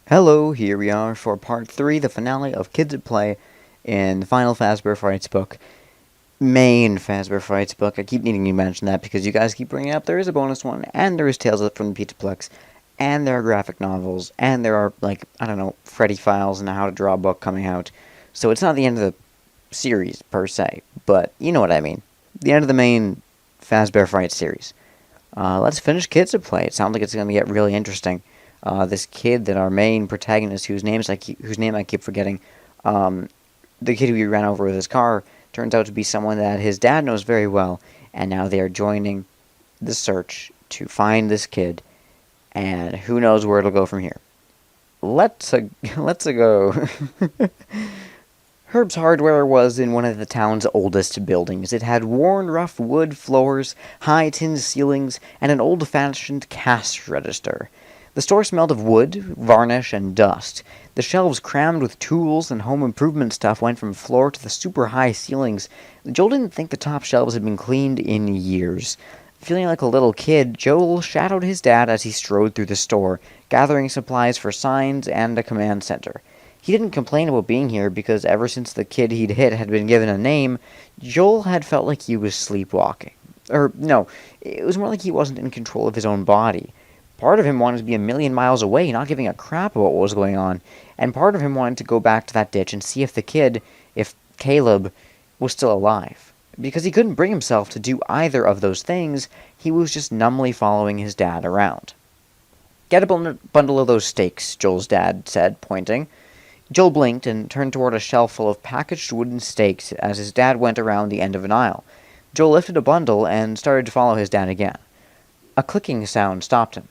Hello, here we are for part 3, the finale of Kids at Play in the final Fazbear Frights book. Main Fazbear Frights book. I keep needing to mention that because you guys keep bringing up there is a bonus one, and there is Tales from the Pizzaplex, and there are graphic novels, and there are, Freddy files and a How to Draw book coming out. So it's not the end of the series, per se, but you know what I mean. The end of the main Fazbear Frights series. Let's finish Kids at Play. It sounds like it's going to get really interesting. This kid that our main protagonist, whose name I keep forgetting, the kid who we ran over with his car, turns out to be someone that his dad knows very well, and now they are joining the search to find this kid, and who knows where it'll go from here. Let's go. Herb's Hardware was in one of the town's oldest buildings. It had worn, rough wood floors, high tin ceilings, and an old-fashioned cash register. The store smelled of wood, varnish, and dust. The shelves crammed with tools and home improvement stuff went from floor to the super high ceilings. Joel didn't think the top shelves had been cleaned in years. Feeling like a little kid, Joel shadowed his dad as he strode through the store, gathering supplies for signs and a command center. He didn't complain about being here because ever since the kid he'd hit had been given a name, Joel had felt like he was sleepwalking. Or, no, it was more like he wasn't in control of his own body. Part of him wanted to be a million miles away, not giving a crap about what was going on, and part of him wanted to go back to that ditch and see if Caleb, was still alive. Because he couldn't bring himself to do either of those things, he was just numbly following his dad around. "Get a bundle of those steaks," Joel's dad said, pointing. Joel blinked and turned toward a shelf full of packaged wooden steaks as his dad went around the end of an aisle. Joel lifted a bundle and started to follow his dad again. A clicking sound stopped him.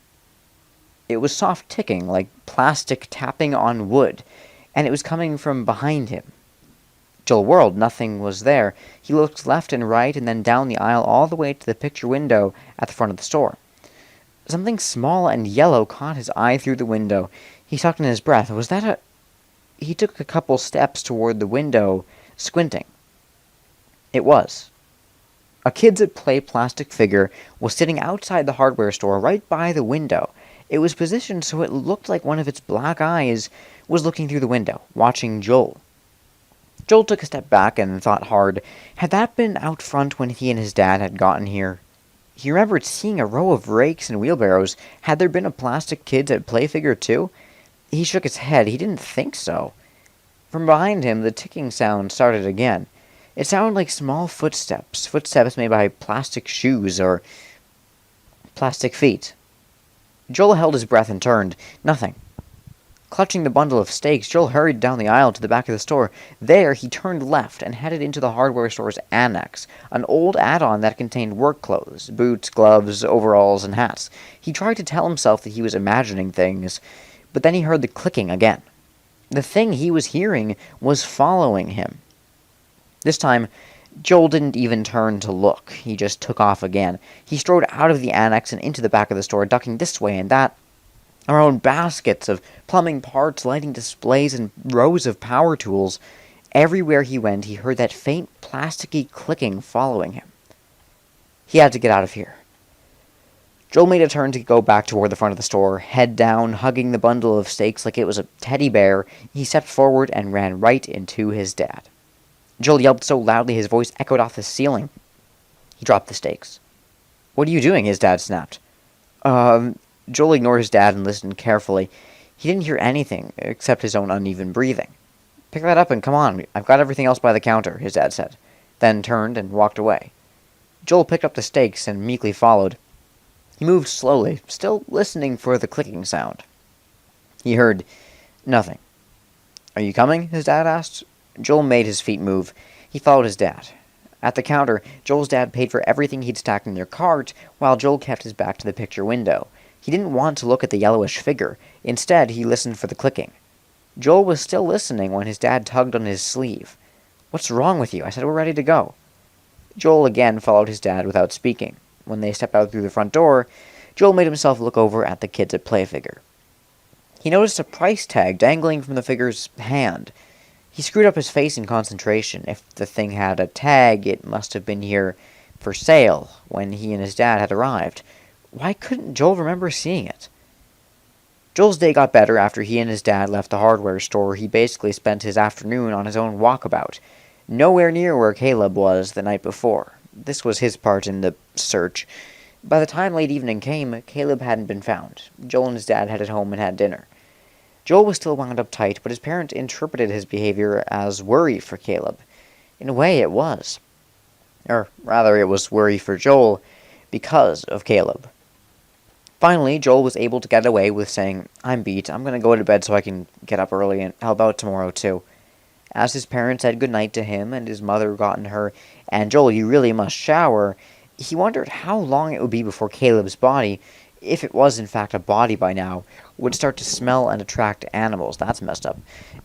It was soft ticking, like plastic tapping on wood, and it was coming from behind him. Joel whirled. Nothing was there. He looked left and right and then down the aisle all the way to the picture window at the front of the store. Something small and yellow caught his eye through the window. He sucked in his breath. Was that a... He took a couple steps toward the window, squinting. It was. A Kids at Play plastic figure was sitting outside the hardware store right by the window. It was positioned so it looked like one of its black eyes was looking through the window, watching Joel. Joel took a step back and thought hard. Had that been out front when he and his dad had gotten here? He remembered seeing a row of rakes and wheelbarrows. Had there been a plastic Kids at Play figure too? He shook his head. He didn't think so. From behind him, the ticking sound started again. It sounded like small footsteps made by plastic shoes or plastic feet. Joel held his breath and turned. Nothing. Clutching the bundle of steaks, Joel hurried down the aisle to the back of the store. There, he turned left and headed into the hardware store's annex, an old add-on that contained work clothes, boots, gloves, overalls, and hats. He tried to tell himself that he was imagining things, but then he heard the clicking again. The thing he was hearing was following him. This time, Joel didn't even turn to look. He just took off again. He strode out of the annex and into the back of the store, ducking this way and that, around baskets of plumbing parts, lighting displays, and rows of power tools. Everywhere he went, he heard that faint, plasticky clicking following him. He had to get out of here. Joel made a turn to go back toward the front of the store. Head down, hugging the bundle of steaks like it was a teddy bear, he stepped forward and ran right into his dad. Joel yelled so loudly his voice echoed off the ceiling. He dropped the steaks. "What are you doing?" his dad snapped. Joel ignored his dad and listened carefully. He didn't hear anything except his own uneven breathing. "Pick that up and come on. I've got everything else by the counter," his dad said, then turned and walked away. Joel picked up the steaks and meekly followed. He moved slowly, still listening for the clicking sound. He heard nothing. "Are you coming?" his dad asked. Joel made his feet move. He followed his dad. At the counter, Joel's dad paid for everything he'd stacked in their cart, while Joel kept his back to the picture window. He didn't want to look at the yellowish figure. Instead, he listened for the clicking. Joel was still listening when his dad tugged on his sleeve. "What's wrong with you? I said we're ready to go." Joel again followed his dad without speaking. When they stepped out through the front door, Joel made himself look over at the Kids at Play figure. He noticed a price tag dangling from the figure's hand. He screwed up his face in concentration. If the thing had a tag, it must have been here for sale when he and his dad had arrived. Why couldn't Joel remember seeing it? Joel's day got better after he and his dad left the hardware store. He basically spent his afternoon on his own walkabout, nowhere near where Caleb was the night before. This was his part in the search. By the time late evening came, Caleb hadn't been found. Joel and his dad headed home and had dinner. Joel was still wound up tight, but his parents interpreted his behavior as worry for Caleb. In a way, it was. Or rather, it was worry for Joel because of Caleb. Finally, Joel was able to get away with saying, "I'm beat. I'm going to go to bed so I can get up early and help out tomorrow, too." As his parents said goodnight to him and his mother gotten her, "And Joel, you really must shower," he wondered how long it would be before Caleb's body, if it was in fact a body by now, would start to smell and attract animals. That's messed up.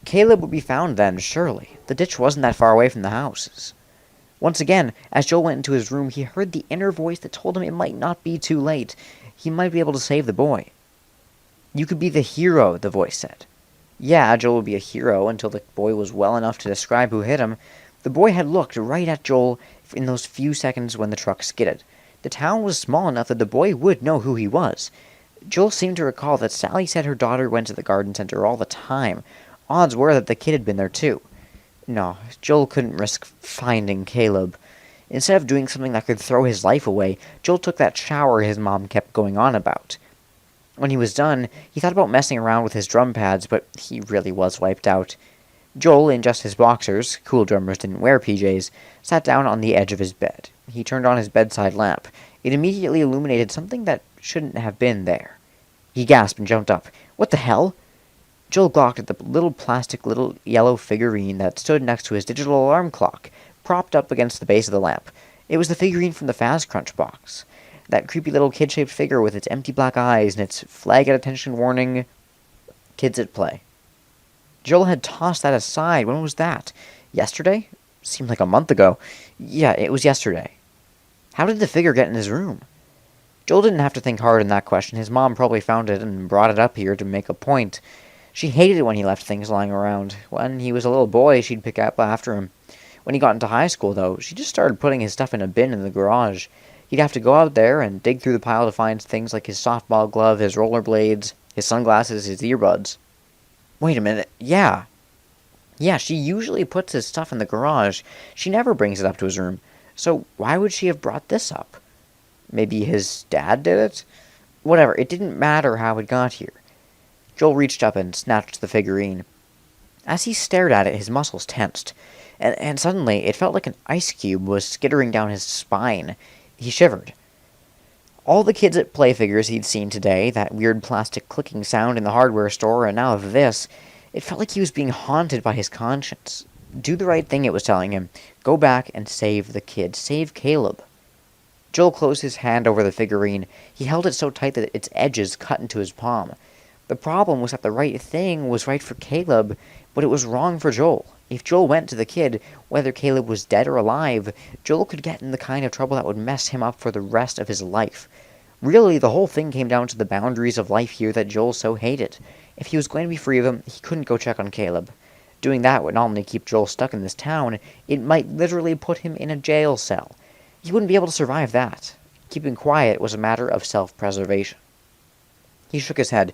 Caleb would be found then, surely. The ditch wasn't that far away from the houses. Once again, as Joel went into his room, he heard the inner voice that told him it might not be too late. He might be able to save the boy. "You could be the hero," the voice said. Yeah, Joel would be a hero until the boy was well enough to describe who hit him. The boy had looked right at Joel in those few seconds when the truck skidded. The town was small enough that the boy would know who he was. Joel seemed to recall that Sally said her daughter went to the garden center all the time. Odds were that the kid had been there too. No, Joel couldn't risk finding Caleb. Instead of doing something that could throw his life away, Joel took that shower his mom kept going on about. When he was done, he thought about messing around with his drum pads, but he really was wiped out. Joel, in just his boxers — cool drummers didn't wear PJs — sat down on the edge of his bed. He turned on his bedside lamp. It immediately illuminated something that shouldn't have been there. He gasped and jumped up. What the hell? Joel gawked at the little yellow figurine that stood next to his digital alarm clock, propped up against the base of the lamp. It was the figurine from the Fazcrunch box. That creepy little kid-shaped figure with its empty black eyes and its flag at attention warning, "Kids at Play." Joel had tossed that aside. When was that? Yesterday? Seemed like a month ago. Yeah, it was yesterday. How did the figure get in his room? Joel didn't have to think hard on that question. His mom probably found it and brought it up here to make a point. She hated it when he left things lying around. When he was a little boy, she'd pick up after him. When he got into high school, though, she just started putting his stuff in a bin in the garage. He'd have to go out there and dig through the pile to find things like his softball glove, his rollerblades, his sunglasses, his earbuds. Wait a minute, yeah, she usually puts his stuff in the garage. She never brings it up to his room. So why would she have brought this up? Maybe his dad did it? Whatever, it didn't matter how it got here. Joel reached up and snatched the figurine. As he stared at it, his muscles tensed, and suddenly it felt like an ice cube was skittering down his spine. He shivered. All the Kids at Play figures he'd seen today, that weird plastic clicking sound in the hardware store, and now this, it felt like he was being haunted by his conscience. Do the right thing, it was telling him. Go back and save the kid. Save Caleb. Joel closed his hand over the figurine. He held it so tight that its edges cut into his palm. The problem was that the right thing was right for Caleb, but it was wrong for Joel. If Joel went to the kid, whether Caleb was dead or alive, Joel could get in the kind of trouble that would mess him up for the rest of his life. Really, the whole thing came down to the boundaries of life here that Joel so hated. If he was going to be free of them, he couldn't go check on Caleb. Doing that would not only keep Joel stuck in this town, it might literally put him in a jail cell. He wouldn't be able to survive that. Keeping quiet was a matter of self-preservation. He shook his head.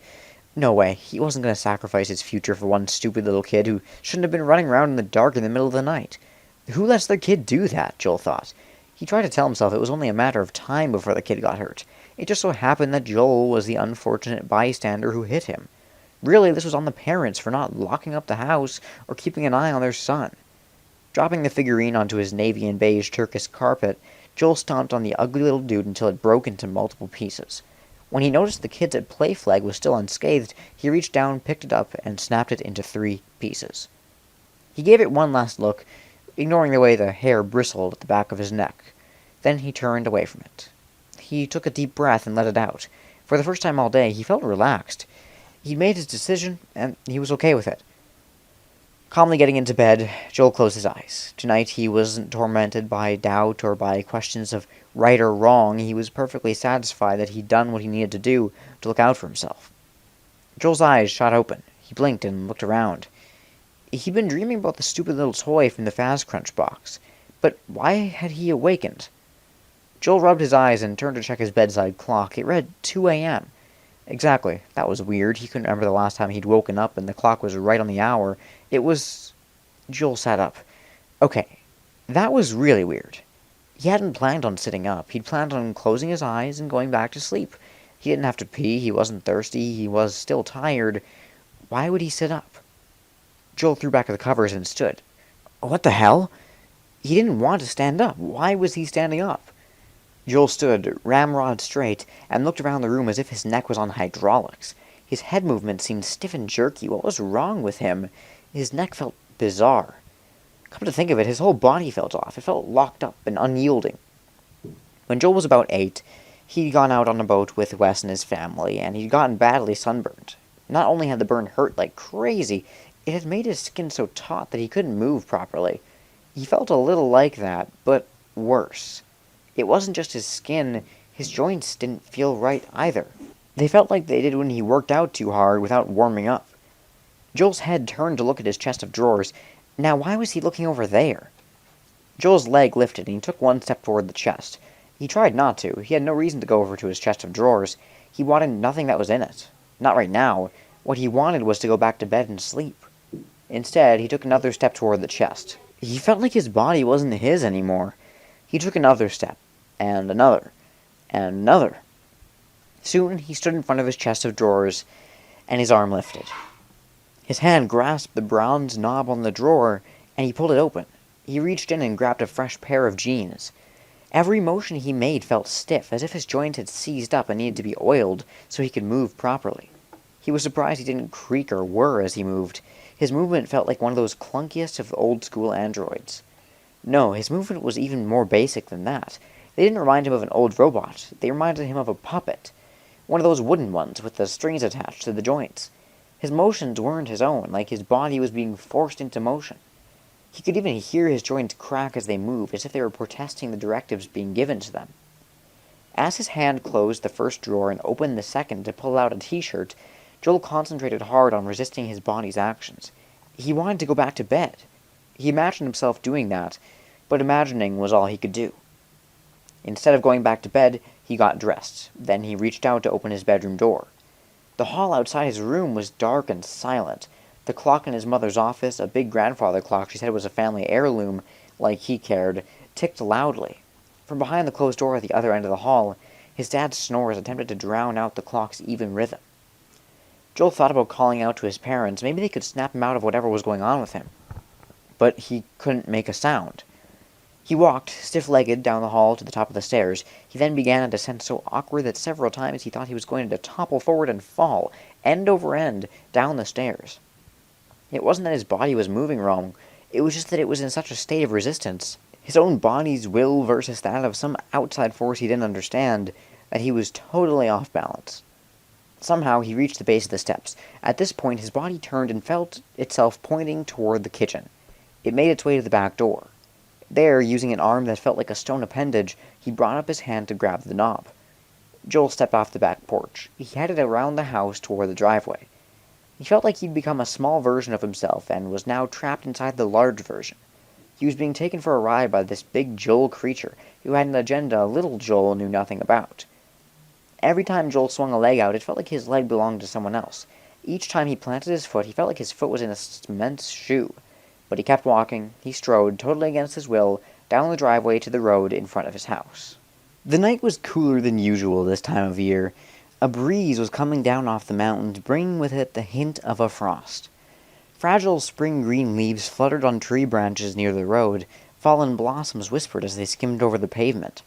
No way, he wasn't going to sacrifice his future for one stupid little kid who shouldn't have been running around in the dark in the middle of the night. Who lets their kid do that, Joel thought. He tried to tell himself it was only a matter of time before the kid got hurt. It just so happened that Joel was the unfortunate bystander who hit him. Really, this was on the parents for not locking up the house or keeping an eye on their son. Dropping the figurine onto his navy and beige Turkish carpet, Joel stomped on the ugly little dude until it broke into multiple pieces. When he noticed the Kids at Play flag was still unscathed, he reached down, picked it up, and snapped it into 3 pieces. He gave it one last look, ignoring the way the hair bristled at the back of his neck. Then he turned away from it. He took a deep breath and let it out. For the first time all day, he felt relaxed. He'd made his decision, and he was okay with it. Calmly getting into bed, Joel closed his eyes. Tonight he wasn't tormented by doubt or by questions of right or wrong. He was perfectly satisfied that he'd done what he needed to do to look out for himself. Joel's eyes shot open. He blinked and looked around. He'd been dreaming about the stupid little toy from the Fazcrunch box. But why had he awakened? Joel rubbed his eyes and turned to check his bedside clock. It read 2 a.m. Exactly. That was weird. He couldn't remember the last time he'd woken up and the clock was right on the hour. It was... Joel sat up. Okay, that was really weird. He hadn't planned on sitting up. He'd planned on closing his eyes and going back to sleep. He didn't have to pee, he wasn't thirsty, he was still tired. Why would he sit up? Joel threw back the covers and stood. What the hell? He didn't want to stand up. Why was he standing up? Joel stood, ramrod straight, and looked around the room as if his neck was on hydraulics. His head movement seemed stiff and jerky. What was wrong with him? His neck felt bizarre. Come to think of it, his whole body felt off. It felt locked up and unyielding. When Joel was about 8, he'd gone out on a boat with Wes and his family, and he'd gotten badly sunburned. Not only had the burn hurt like crazy, it had made his skin so taut that he couldn't move properly. He felt a little like that, but worse. It wasn't just his skin, his joints didn't feel right either. They felt like they did when he worked out too hard without warming up. Joel's head turned to look at his chest of drawers. Now why was he looking over there? Joel's leg lifted and he took one step toward the chest. He tried not to. He had no reason to go over to his chest of drawers. He wanted nothing that was in it. Not right now. What he wanted was to go back to bed and sleep. Instead, he took another step toward the chest. He felt like his body wasn't his anymore. He took another step, and another, and another. Soon he stood in front of his chest of drawers, and his arm lifted. His hand grasped the bronze knob on the drawer, and he pulled it open. He reached in and grabbed a fresh pair of jeans. Every motion he made felt stiff, as if his joints had seized up and needed to be oiled so he could move properly. He was surprised he didn't creak or whir as he moved. His movement felt like one of those clunkiest of old-school androids. No, his movement was even more basic than that. They didn't remind him of an old robot. They reminded him of a puppet. One of those wooden ones with the strings attached to the joints. His motions weren't his own, like his body was being forced into motion. He could even hear his joints crack as they moved, as if they were protesting the directives being given to them. As his hand closed the first drawer and opened the second to pull out a t-shirt, Joel concentrated hard on resisting his body's actions. He wanted to go back to bed. He imagined himself doing that, but imagining was all he could do. Instead of going back to bed, he got dressed. Then he reached out to open his bedroom door. The hall outside his room was dark and silent. The clock in his mother's office, a big grandfather clock she said was a family heirloom, like he cared, ticked loudly. From behind the closed door at the other end of the hall, his dad's snores attempted to drown out the clock's even rhythm. Joel thought about calling out to his parents. Maybe they could snap him out of whatever was going on with him. But he couldn't make a sound. He walked, stiff-legged, down the hall to the top of the stairs. He then began a descent so awkward that several times he thought he was going to topple forward and fall, end over end, down the stairs. It wasn't that his body was moving wrong. It was just that it was in such a state of resistance, his own body's will versus that of some outside force he didn't understand, that he was totally off balance. Somehow he reached the base of the steps. At this point his body turned and felt itself pointing toward the kitchen. It made its way to the back door. There, using an arm that felt like a stone appendage, he brought up his hand to grab the knob. Joel stepped off the back porch. He headed around the house toward the driveway. He felt like he'd become a small version of himself and was now trapped inside the large version. He was being taken for a ride by this big Joel creature who had an agenda little Joel knew nothing about. Every time Joel swung a leg out, it felt like his leg belonged to someone else. Each time he planted his foot, he felt like his foot was in a cement shoe. But he kept walking. He strode, totally against his will, down the driveway to the road in front of his house. The night was cooler than usual this time of year. A breeze was coming down off the mountains, bringing with it the hint of a frost. Fragile spring green leaves fluttered on tree branches near the road. Fallen blossoms whispered as they skimmed over the pavement.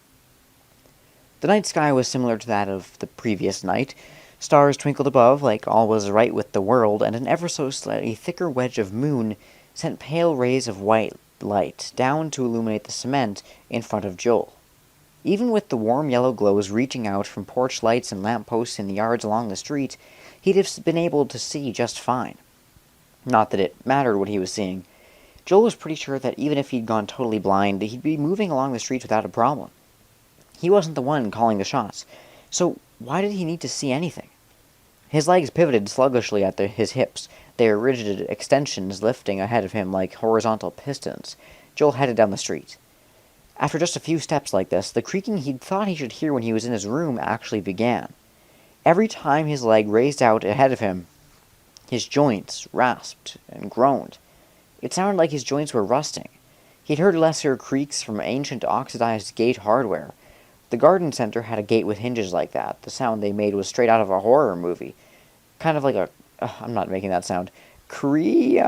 The night sky was similar to that of the previous night. Stars twinkled above like all was right with the world, and an ever so slightly thicker wedge of moon sent pale rays of white light down to illuminate the cement in front of Joel. Even with the warm yellow glows reaching out from porch lights and lampposts in the yards along the street, he'd have been able to see just fine. Not that it mattered what he was seeing. Joel was pretty sure that even if he'd gone totally blind, he'd be moving along the streets without a problem. He wasn't the one calling the shots, so why did he need to see anything? His legs pivoted sluggishly at his hips, their rigid extensions lifting ahead of him like horizontal pistons. Joel headed down the street. After just a few steps like this, the creaking he'd thought he should hear when he was in his room actually began. Every time his leg raised out ahead of him, his joints rasped and groaned. It sounded like his joints were rusting. He'd heard lesser creaks from ancient oxidized gate hardware. The garden center had a gate with hinges like that. The sound they made was straight out of a horror movie. Kind of like a... I'm not making that sound. Creak.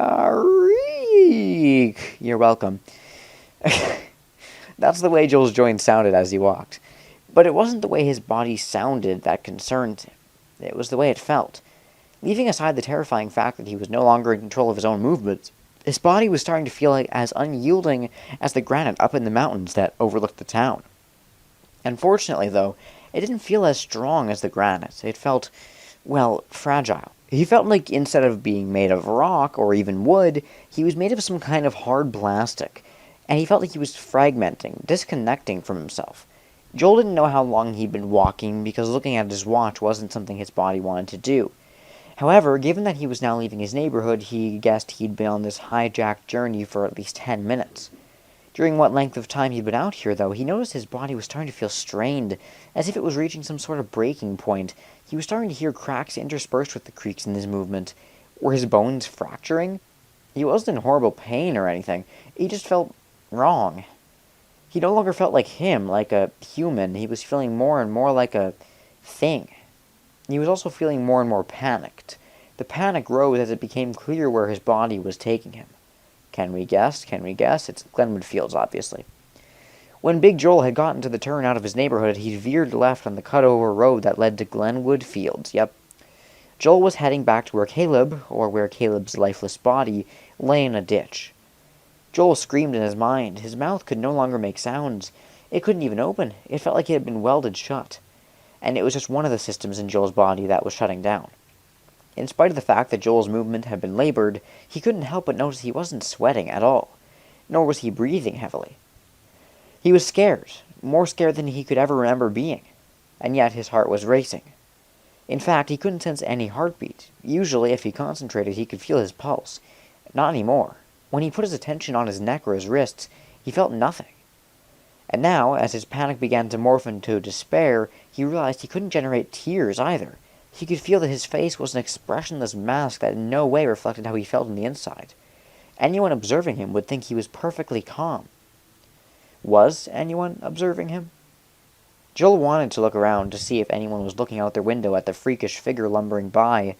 You're welcome. That's the way Joel's joints sounded as he walked. But it wasn't the way his body sounded that concerned him. It was the way it felt. Leaving aside the terrifying fact that he was no longer in control of his own movements, his body was starting to feel like as unyielding as the granite up in the mountains that overlooked the town. Unfortunately, though, it didn't feel as strong as the granite. It felt, well, fragile. He felt like instead of being made of rock or even wood, he was made of some kind of hard plastic, and he felt like he was fragmenting, disconnecting from himself. Joel didn't know how long he'd been walking because looking at his watch wasn't something his body wanted to do. However, given that he was now leaving his neighborhood, he guessed he'd been on this hijacked journey for at least 10 minutes. During what length of time he'd been out here, though, he noticed his body was starting to feel strained, as if it was reaching some sort of breaking point. He was starting to hear cracks interspersed with the creaks in his movement. Were his bones fracturing? He wasn't in horrible pain or anything. He just felt wrong. He no longer felt like him, like a human. He was feeling more and more like a thing. He was also feeling more and more panicked. The panic rose as it became clear where his body was taking him. Can we guess? Can we guess? It's Glenwood Fields, obviously. When Big Joel had gotten to the turn out of his neighborhood, he veered left on the cut-over road that led to Glenwood Fields. Yep. Joel was heading back to where Caleb, or where Caleb's lifeless body, lay in a ditch. Joel screamed in his mind. His mouth could no longer make sounds. It couldn't even open. It felt like it had been welded shut. And it was just one of the systems in Joel's body that was shutting down. In spite of the fact that Joel's movement had been labored, he couldn't help but notice he wasn't sweating at all, nor was he breathing heavily. He was scared, more scared than he could ever remember being, and yet his heart was racing. In fact, he couldn't sense any heartbeat. Usually, if he concentrated, he could feel his pulse. Not anymore. When he put his attention on his neck or his wrists, he felt nothing. And now, as his panic began to morph into despair, he realized he couldn't generate tears either. He could feel that his face was an expressionless mask that in no way reflected how he felt on the inside. Anyone observing him would think he was perfectly calm. Was anyone observing him? Joel wanted to look around to see if anyone was looking out their window at the freakish figure lumbering by,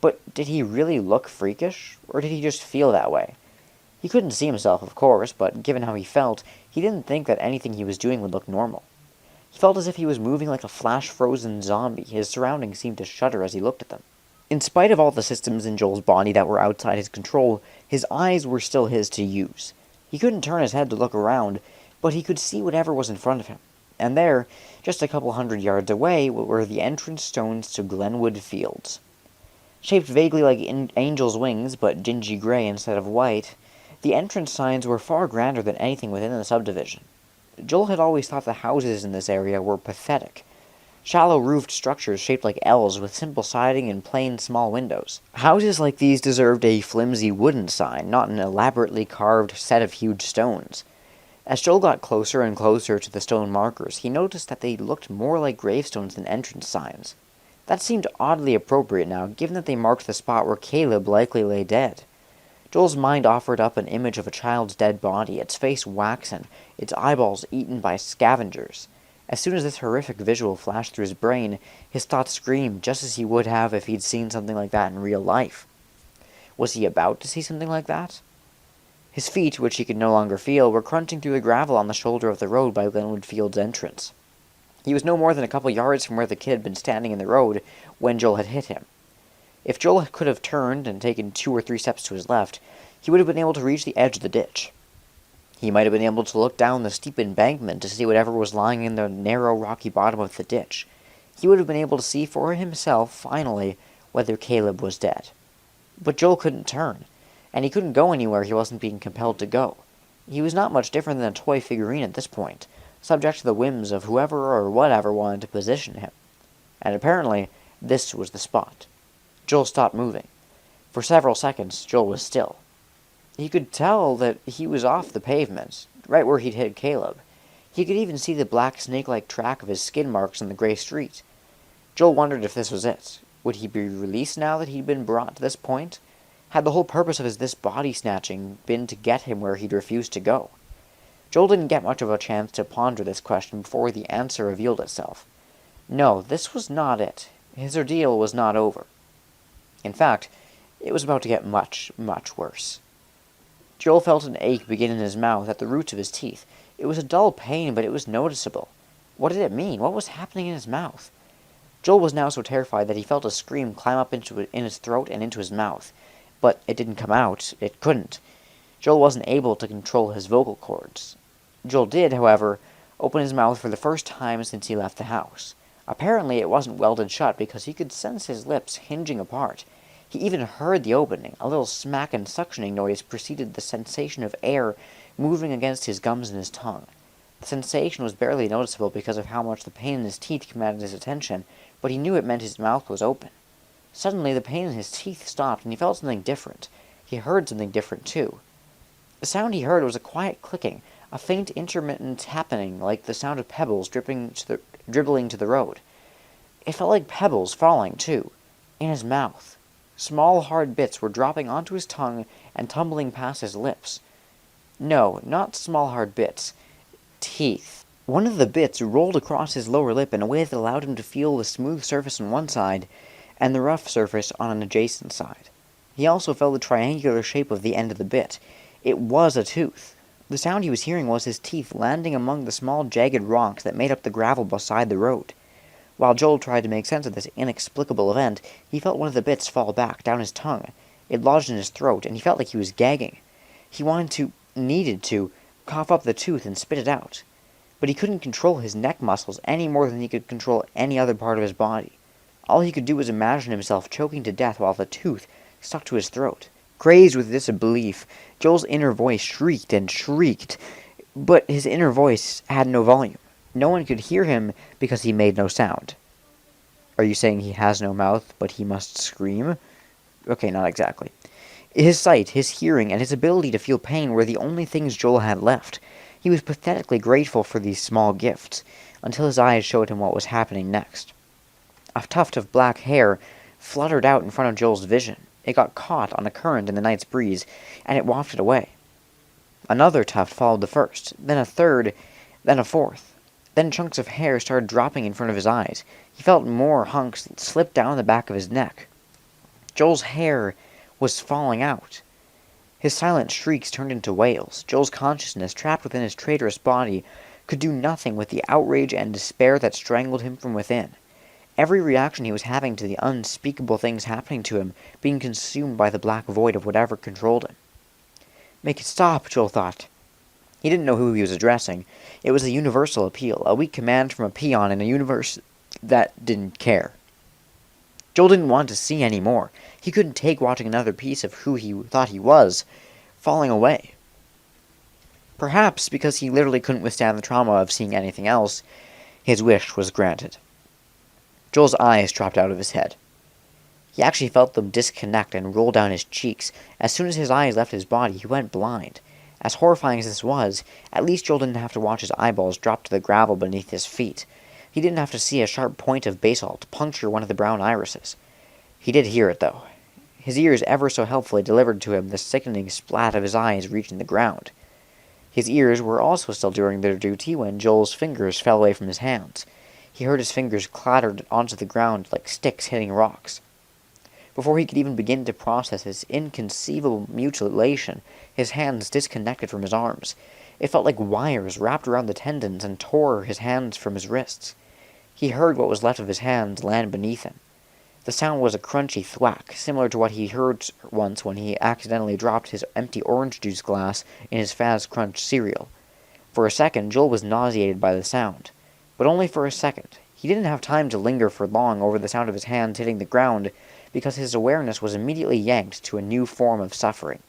but did he really look freakish, or did he just feel that way? He couldn't see himself, of course, but given how he felt, he didn't think that anything he was doing would look normal. He felt as if he was moving like a flash-frozen zombie. His surroundings seemed to shudder as he looked at them. In spite of all the systems in Joel's body that were outside his control, his eyes were still his to use. He couldn't turn his head to look around, but he could see whatever was in front of him. And there, just a couple hundred yards away, were the entrance stones to Glenwood Fields. Shaped vaguely like angels' wings, but dingy gray instead of white, the entrance signs were far grander than anything within the subdivision. Joel had always thought the houses in this area were pathetic. Shallow-roofed structures shaped like L's with simple siding and plain small windows. Houses like these deserved a flimsy wooden sign, not an elaborately carved set of huge stones. As Joel got closer and closer to the stone markers, he noticed that they looked more like gravestones than entrance signs. That seemed oddly appropriate now, given that they marked the spot where Caleb likely lay dead. Joel's mind offered up an image of a child's dead body, its face waxen, its eyeballs eaten by scavengers. As soon as this horrific visual flashed through his brain, his thoughts screamed just as he would have if he'd seen something like that in real life. Was he about to see something like that? His feet, which he could no longer feel, were crunching through the gravel on the shoulder of the road by Glenwood Fields' entrance. He was no more than a couple yards from where the kid had been standing in the road when Joel had hit him. If Joel could have turned and taken 2 or 3 steps to his left, he would have been able to reach the edge of the ditch. He might have been able to look down the steep embankment to see whatever was lying in the narrow, rocky bottom of the ditch. He would have been able to see for himself, finally, whether Caleb was dead. But Joel couldn't turn, and he couldn't go anywhere he wasn't being compelled to go. He was not much different than a toy figurine at this point, subject to the whims of whoever or whatever wanted to position him. And apparently, this was the spot. Joel stopped moving. For several seconds, Joel was still. He could tell that he was off the pavement, right where he'd hit Caleb. He could even see the black snake-like track of his skin marks on the gray street. Joel wondered if this was it. Would he be released now that he'd been brought to this point? Had the whole purpose of this body snatching been to get him where he'd refused to go? Joel didn't get much of a chance to ponder this question before the answer revealed itself. No, this was not it. His ordeal was not over. In fact, it was about to get much, much worse. Joel felt an ache begin in his mouth at the roots of his teeth. It was a dull pain, but it was noticeable. What did it mean? What was happening in his mouth? Joel was now so terrified that he felt a scream climb up in his throat and into his mouth. But it didn't come out. It couldn't. Joel wasn't able to control his vocal cords. Joel did, however, open his mouth for the first time since he left the house. Apparently it wasn't welded shut because he could sense his lips hinging apart. He even heard the opening. A little smack and suctioning noise preceded the sensation of air moving against his gums and his tongue. The sensation was barely noticeable because of how much the pain in his teeth commanded his attention, but he knew it meant his mouth was open. Suddenly the pain in his teeth stopped, and he felt something different. He heard something different, too. The sound he heard was a quiet clicking, a faint intermittent happening like the sound of pebbles dribbling to the road. It felt like pebbles falling, too, in his mouth. Small, hard bits were dropping onto his tongue and tumbling past his lips. No, not small, hard bits. Teeth. One of the bits rolled across his lower lip in a way that allowed him to feel the smooth surface on one side and the rough surface on an adjacent side. He also felt the triangular shape of the end of the bit. It was a tooth. The sound he was hearing was his teeth landing among the small jagged rocks that made up the gravel beside the road. While Joel tried to make sense of this inexplicable event, he felt one of the bits fall back down his tongue. It lodged in his throat, and he felt like he was gagging. He needed to, cough up the tooth and spit it out. But he couldn't control his neck muscles any more than he could control any other part of his body. All he could do was imagine himself choking to death while the tooth stuck to his throat. Crazed with disbelief, Joel's inner voice shrieked and shrieked, but his inner voice had no volume. No one could hear him because he made no sound. Are you saying he has no mouth, but he must scream? Okay, not exactly. His sight, his hearing, and his ability to feel pain were the only things Joel had left. He was pathetically grateful for these small gifts, until his eyes showed him what was happening next. A tuft of black hair fluttered out in front of Joel's vision. It got caught on a current in the night's breeze, and it wafted away. Another tuft followed the first, then a third, then a fourth. Then chunks of hair started dropping in front of his eyes. He felt more hunks slip down the back of his neck. Joel's hair was falling out. His silent shrieks turned into wails. Joel's consciousness, trapped within his traitorous body, could do nothing with the outrage and despair that strangled him from within. Every reaction he was having to the unspeakable things happening to him being consumed by the black void of whatever controlled him. Make it stop, Joel thought. He didn't know who he was addressing. It was a universal appeal, a weak command from a peon in a universe that didn't care. Joel didn't want to see any more. He couldn't take watching another piece of who he thought he was falling away. Perhaps because he literally couldn't withstand the trauma of seeing anything else, his wish was granted. Joel's eyes dropped out of his head. He actually felt them disconnect and roll down his cheeks. As soon as his eyes left his body, he went blind. As horrifying as this was, at least Joel didn't have to watch his eyeballs drop to the gravel beneath his feet. He didn't have to see a sharp point of basalt puncture one of the brown irises. He did hear it, though. His ears ever so helpfully delivered to him the sickening splat of his eyes reaching the ground. His ears were also still doing their duty when Joel's fingers fell away from his hands. He heard his fingers clattered onto the ground like sticks hitting rocks. Before he could even begin to process his inconceivable mutilation, his hands disconnected from his arms. It felt like wires wrapped around the tendons and tore his hands from his wrists. He heard what was left of his hands land beneath him. The sound was a crunchy thwack, similar to what he heard once when he accidentally dropped his empty orange juice glass in his Faz Crunch cereal. For a second, Joel was nauseated by the sound. But only for a second. He didn't have time to linger for long over the sound of his hands hitting the ground, because his awareness was immediately yanked to a new form of suffering.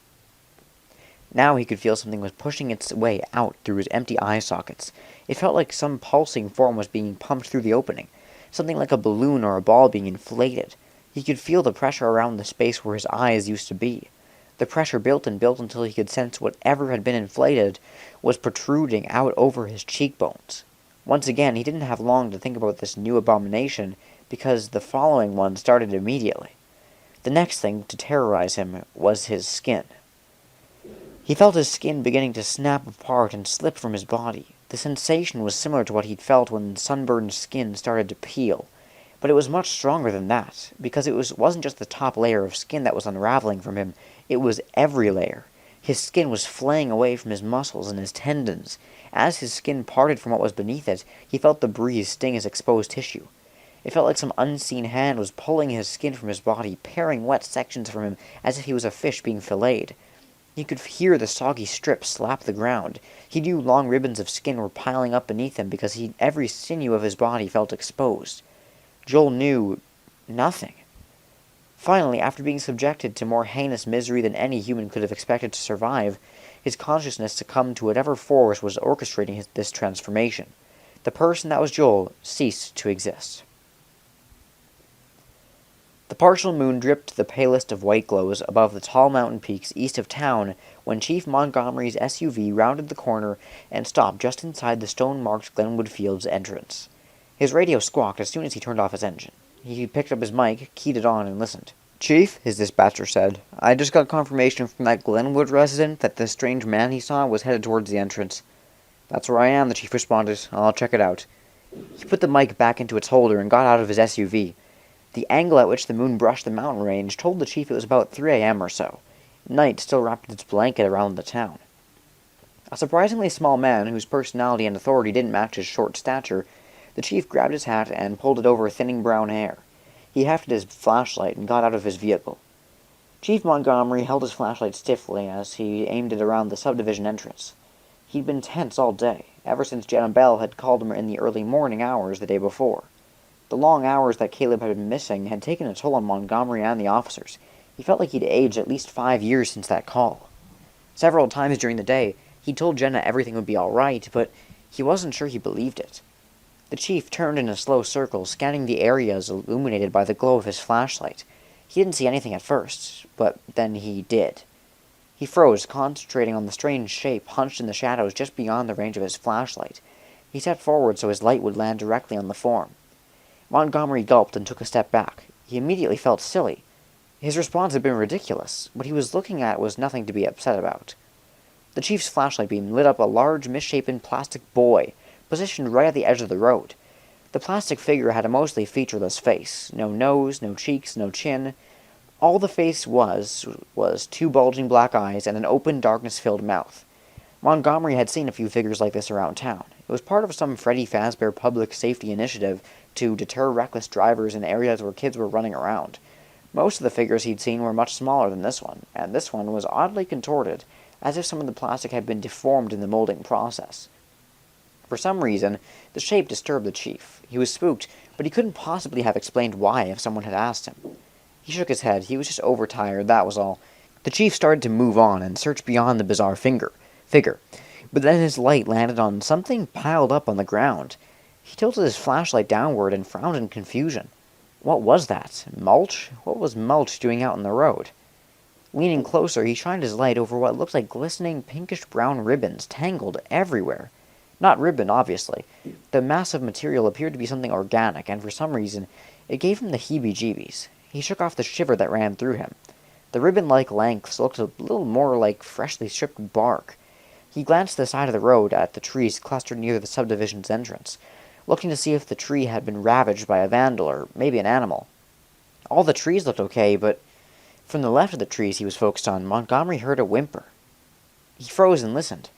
Now he could feel something was pushing its way out through his empty eye sockets. It felt like some pulsing form was being pumped through the opening, something like a balloon or a ball being inflated. He could feel the pressure around the space where his eyes used to be. The pressure built and built until he could sense whatever had been inflated was protruding out over his cheekbones. Once again, he didn't have long to think about this new abomination, because the following one started immediately. The next thing to terrorize him was his skin. He felt his skin beginning to snap apart and slip from his body. The sensation was similar to what he'd felt when sunburned skin started to peel, but it was much stronger than that, because it wasn't just the top layer of skin that was unraveling from him, it was every layer. His skin was flaying away from his muscles and his tendons. As his skin parted from what was beneath it, he felt the breeze sting his exposed tissue. It felt like some unseen hand was pulling his skin from his body, paring wet sections from him as if he was a fish being filleted. He could hear the soggy strips slap the ground. He knew long ribbons of skin were piling up beneath him because every sinew of his body felt exposed. Joel knew nothing. Finally, after being subjected to more heinous misery than any human could have expected to survive, his consciousness succumbed to whatever force was orchestrating this transformation. The person that was Joel ceased to exist. The partial moon dripped the palest of white glows above the tall mountain peaks east of town when Chief Montgomery's SUV rounded the corner and stopped just inside the stone-marked Glenwood Fields entrance. His radio squawked as soon as he turned off his engine. He picked up his mic, keyed it on, and listened. "Chief," his dispatcher said, "I just got confirmation from that Glenwood resident that the strange man he saw was headed towards the entrance." "That's where I am," the chief responded. "I'll check it out." He put the mic back into its holder and got out of his SUV. The angle at which the moon brushed the mountain range told the chief it was about 3 a.m. or so. Night still wrapped its blanket around the town. A surprisingly small man, whose personality and authority didn't match his short stature, the chief grabbed his hat and pulled it over thinning brown hair. He hefted his flashlight and got out of his vehicle. Chief Montgomery held his flashlight stiffly as he aimed it around the subdivision entrance. He'd been tense all day, ever since Jenna Bell had called him in the early morning hours the day before. The long hours that Caleb had been missing had taken a toll on Montgomery and the officers. He felt like he'd aged at least 5 years since that call. Several times during the day, he told Jenna everything would be all right, but he wasn't sure he believed it. The chief turned in a slow circle, scanning the areas illuminated by the glow of his flashlight. He didn't see anything at first, but then he did. He froze, concentrating on the strange shape hunched in the shadows just beyond the range of his flashlight. He stepped forward so his light would land directly on the form. Montgomery gulped and took a step back. He immediately felt silly. His response had been ridiculous. What he was looking at was nothing to be upset about. The chief's flashlight beam lit up a large, misshapen plastic boy, positioned right at the edge of the road. The plastic figure had a mostly featureless face. No nose, no cheeks, no chin. All the face was 2 bulging black eyes and an open, darkness-filled mouth. Montgomery had seen a few figures like this around town. It was part of some Freddy Fazbear public safety initiative to deter reckless drivers in areas where kids were running around. Most of the figures he'd seen were much smaller than this one, and this one was oddly contorted, as if some of the plastic had been deformed in the molding process. For some reason, the shape disturbed the chief. He was spooked, but he couldn't possibly have explained why if someone had asked him. He shook his head. He was just overtired, that was all. The chief started to move on and search beyond the bizarre figure, but then his light landed on something piled up on the ground. He tilted his flashlight downward and frowned in confusion. What was that? Mulch? What was Mulch doing out in the road? Leaning closer, he shined his light over what looked like glistening pinkish-brown ribbons tangled everywhere. Not ribbon, obviously. The massive material appeared to be something organic, and for some reason, it gave him the heebie-jeebies. He shook off the shiver that ran through him. The ribbon-like lengths looked a little more like freshly stripped bark. He glanced to the side of the road at the trees clustered near the subdivision's entrance, looking to see if the tree had been ravaged by a vandal or maybe an animal. All the trees looked okay, but from the left of the trees he was focused on, Montgomery heard a whimper. He froze and listened.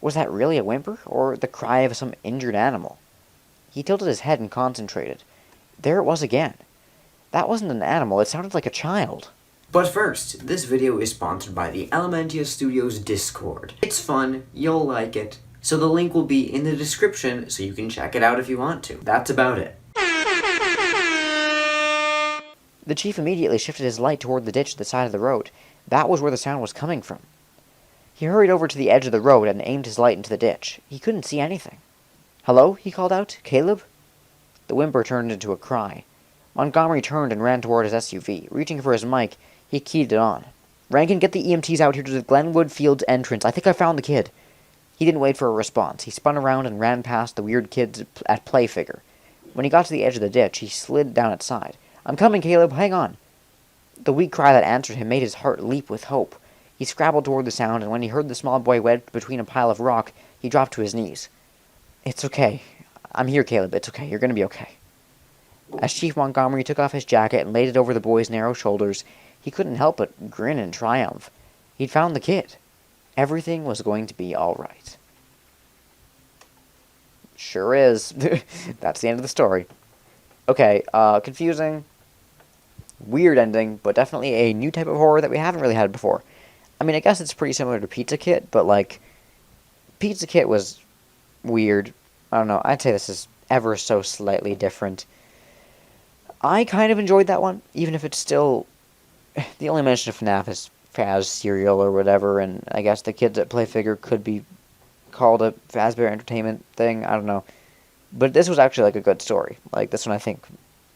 Was that really a whimper, or the cry of some injured animal? He tilted his head and concentrated. There it was again. That wasn't an animal, it sounded like a child. But first, this video is sponsored by the Elementia Studios Discord. It's fun, you'll like it, so the link will be in the description so you can check it out if you want to. That's about it. The chief immediately shifted his light toward the ditch at the side of the road. That was where the sound was coming from. He hurried over to the edge of the road and aimed his light into the ditch. He couldn't see anything. "Hello?" he called out. "Caleb?" The whimper turned into a cry. Montgomery turned and ran toward his SUV. Reaching for his mic, he keyed it on. "Rankin, get the EMTs out here to the Glenwood Fields entrance. I think I found the kid." He didn't wait for a response. He spun around and ran past the weird kids at play figure. When he got to the edge of the ditch, he slid down its side. "I'm coming, Caleb, hang on!" The weak cry that answered him made his heart leap with hope. He scrabbled toward the sound, and when he heard the small boy wedged between a pile of rock, he dropped to his knees. "It's okay. I'm here, Caleb. It's okay. You're going to be okay." As Chief Montgomery took off his jacket and laid it over the boy's narrow shoulders, he couldn't help but grin in triumph. He'd found the kid. Everything was going to be all right. Sure is. That's the end of the story. Okay, confusing, weird ending, but definitely a new type of horror that we haven't really had before. I mean, I guess it's pretty similar to Pizza Kit, but, like, Pizza Kit was weird. I don't know, I'd say this is ever so slightly different. I kind of enjoyed that one, even if it's still... The only mention of FNAF is Faz cereal or whatever, and I guess the Kids That Play figure could be called a Fazbear Entertainment thing, I don't know. But this was actually, like, a good story. Like, this one I think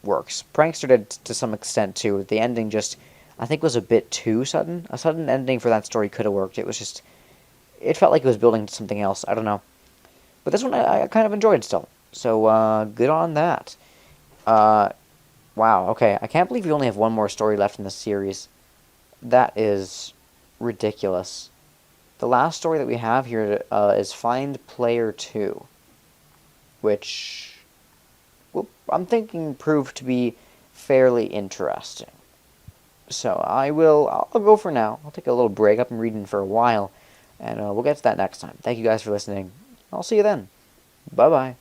works. Prankster did to some extent, too. The ending just, I think, was a bit too sudden. A sudden ending for that story could have worked. It was just... It felt like it was building to something else. I don't know. But this one I kind of enjoyed still. So, good on that. Wow, okay. I can't believe we only have one more story left in this series. That is ridiculous. The last story that we have here is Find Player 2. Which, well, I'm thinking proved to be fairly interesting. So, I'll go for now. I'll take a little break. I've been reading for a while. And we'll get to that next time. Thank you guys for listening. I'll see you then. Bye-bye.